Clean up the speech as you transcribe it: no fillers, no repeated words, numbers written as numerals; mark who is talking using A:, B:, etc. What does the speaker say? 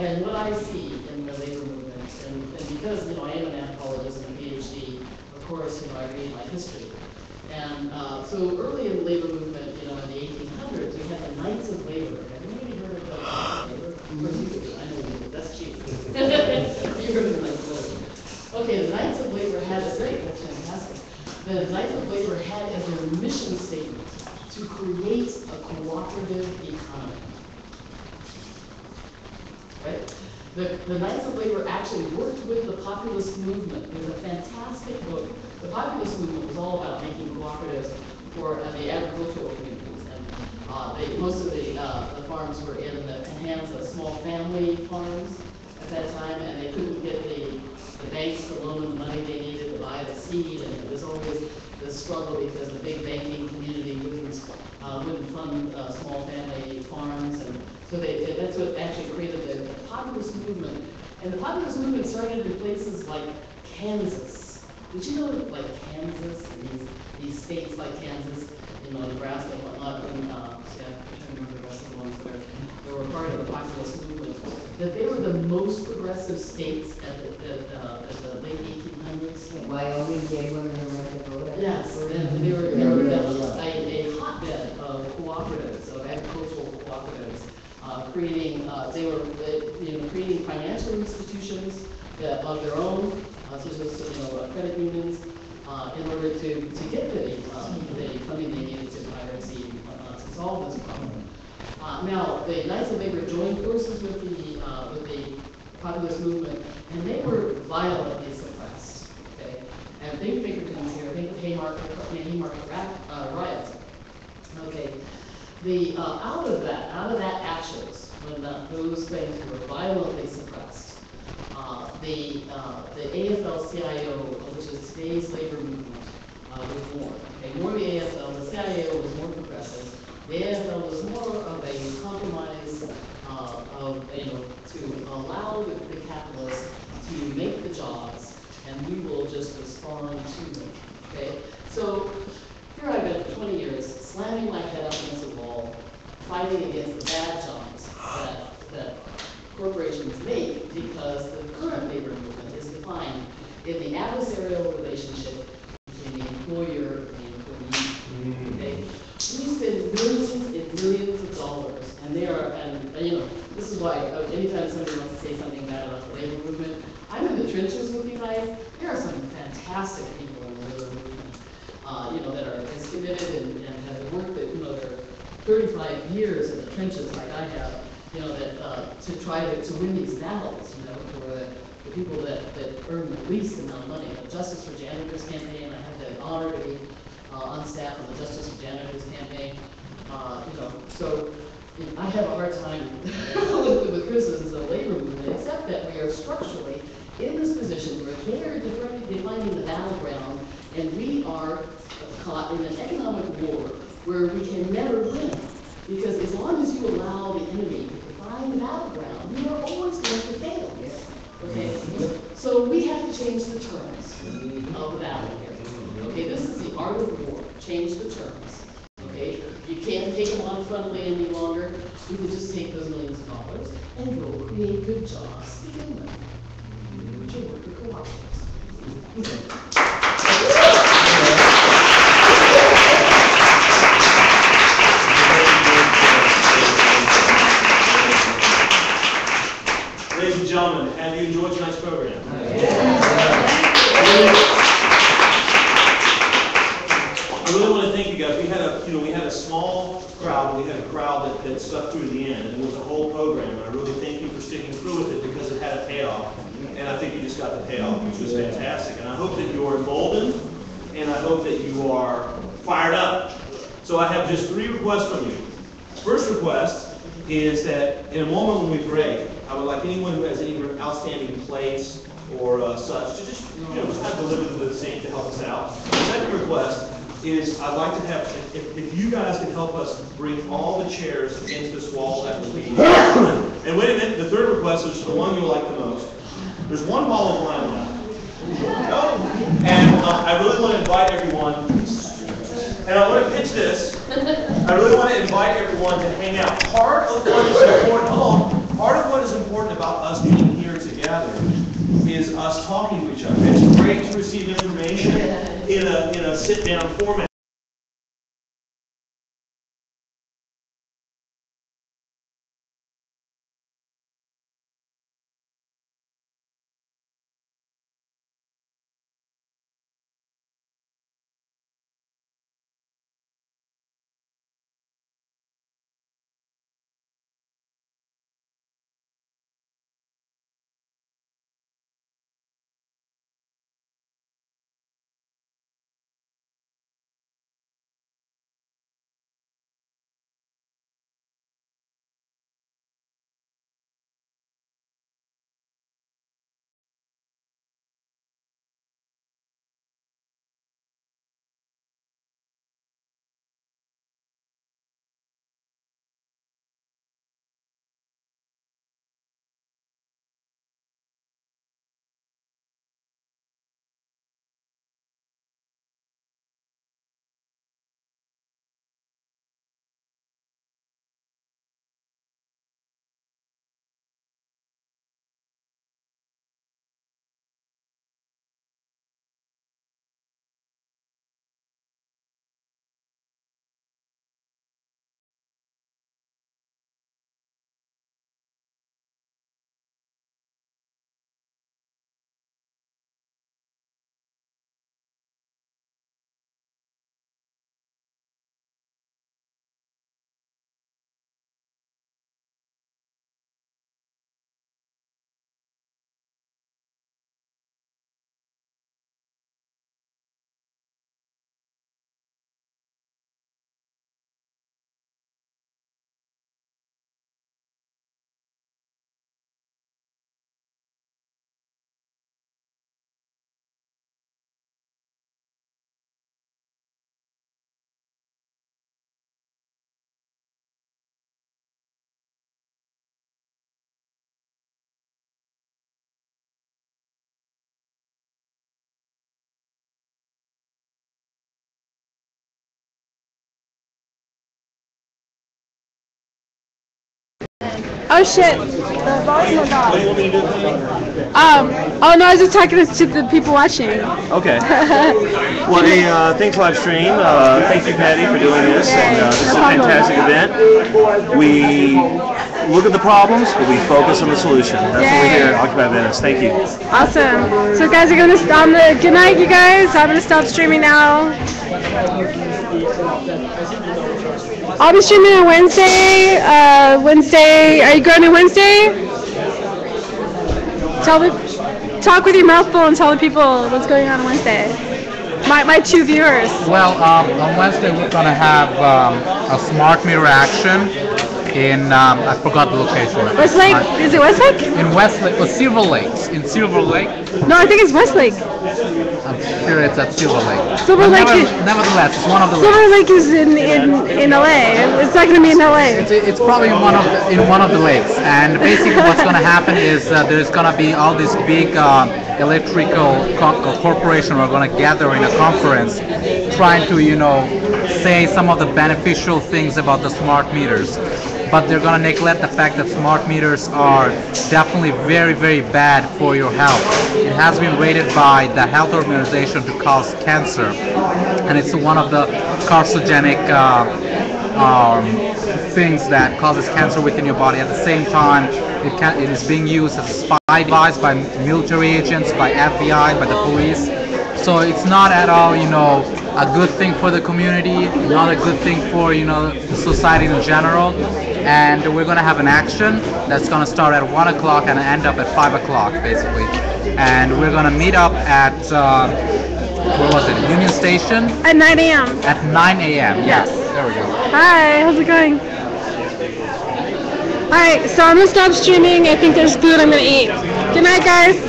A: And what I see in the labor movement, and because I am an anthropologist and a PhD, of course I read my history. And so early in the labor movement, in the 1800s, we had the Knights of Labor. Have anybody heard of the Knights of Labor? Of course you do. I know you do. That's cheap. You heard of the Knights of Labor. Okay, the Knights of Labor had a great, that's fantastic. The Knights of Labor had as their mission statement to create a cooperative economy. Right? The Knights of Labor actually worked with the populist movement. There's a fantastic book. The populist movement was all about making cooperatives for the agricultural communities. And most of the farms were in the hands of small family farms at that time, and they couldn't get the banks to loan them the money they needed to buy the seed, and it was always the struggle because the big banking community wouldn't fund small family farms, and so that's what actually created the populist movement. And the populist movement started in places like Kansas. Did you know that, like Kansas, and these states like Kansas, Nebraska and whatnot, and I'm trying to remember the rest of the ones that were part of the populist movement, that they were the most progressive states at the late 1800s.
B: Wyoming gave women the right to vote.
A: Yes, and they were a hotbed of cooperatives, of agricultural cooperatives, creating. They were creating financial institutions of their own, such as credit unions, in order to get the funding they needed to hire a seed and whatnot to solve this problem. Now, the Knights of Labor joined forces with the populist movement, and they were violently suppressed. Okay, and think Pinkertons here. Think of Haymarket riots. Okay, out of that actions, when those things were violently suppressed, the AFL-CIO, which is today's labor movement, was born. Okay, more the AFL, the CIO was more progressive. The AFL was more of a compromise to allow the capitalists to make the jobs, and we will just respond to them. Okay, so here I've been for 20 years slamming my head up against the wall, fighting against the bad jobs that corporations make, because the current labor movement is defined in the adversarial relationship between the employer and the employee. Okay? We spend millions and millions of dollars, and this is why anytime somebody wants to say something bad about the labor movement, I'm in the trenches with you guys. There are some fantastic people in the labor movement, that are as committed and have worked they're 35 years in the trenches like I have, to try to win these battles, for the people that earn the least amount of money. The Justice for Janitors campaign, I had the honor to be on staff of the Justice for Janitors campaign. So I have a hard time with criticisms of the labor movement, except that we are structurally in this position where they are defining the battleground, and we are caught in an economic war where we can never win. Because as long as you allow the enemy to define the battleground, you are always going to fail. Okay? So we have to change the terms of the battle here. Okay, this is the art of war. Change the terms. Okay? You can't take them on frontally any longer. You can just take those millions of dollars and go create good jobs to begin with. Which will work with cooperatives.
C: Ladies and gentlemen, have you enjoyed tonight's program? I really want to thank you guys. We had a small crowd. We had a crowd that stuck through the end, and it was a whole program. And I really thank you for sticking through with it, because it had a payoff, and I think you just got the payoff, which was fantastic. And I hope that you're emboldened, and I hope that you are fired up. So I have just 3 requests from you. First request is that in a moment when we break, I would like anyone who has any outstanding plates or such to just have delivered them to the saint to help us out. The second request is I'd like to have, if you guys can help us bring all the chairs against this wall at the meeting. And wait a minute, the third request is the one you'll like the most. There's one ball of wine left. And I really want to invite everyone, and I want to pitch this. I really want to invite everyone to hang out. Part of what is important, part of what is important about us being here together is us talking to each other. It's great to receive information in a sit-down format.
D: Oh shit. The volume was off.
C: What do you want me to do?
D: Oh no, I was just talking to the people watching.
C: Okay. Well, hey, thanks live stream. Thank you, Patty, for doing this. And this is a fantastic event. We look at the problems, but we focus on the solution. That's what we're here at Occupy Venice. Thank you.
D: Awesome. So guys, good night, you guys. I'm gonna stop streaming now. I'll be streaming on Wednesday. Are you going to Wednesday? Talk with your mouth full and tell the people what's going on Wednesday. My two viewers.
E: Well, on Wednesday we're gonna have a smart mirror action in I forgot the location.
D: Westlake? Is it Westlake?
E: In Westlake, or Silver Lakes. In Silver Lake.
D: No, I think it's Westlake.
E: I'm sure it's at Silver Lake.
D: Silver Lake.
E: Nevertheless, it's one of the.
D: Silver Lake is in LA. It's not going to be in LA.
E: It's probably in one of the lakes. And basically, what's going to happen is there's going to be all these big electrical corporations are going to gather in a conference, trying to say some of the beneficial things about the smart meters. But they're going to neglect the fact that smart meters are definitely very, very bad for your health. It has been rated by the Health Organization to cause cancer, and it's one of the carcinogenic things that causes cancer within your body. At the same time, it is being used as a spy device by military agents, by FBI, by the police. So it's not at all, a good thing for the community, not a good thing for, the society in general. And we're going to have an action that's going to start at 1 o'clock and end up at 5 o'clock, basically. And we're going to meet up at, where was it, Union Station?
D: At 9 a.m.
E: At 9 a.m., yes. There we go.
D: Hi, how's it going? Alright, so I'm going to stop streaming. I think there's food I'm going to eat. Good night, guys.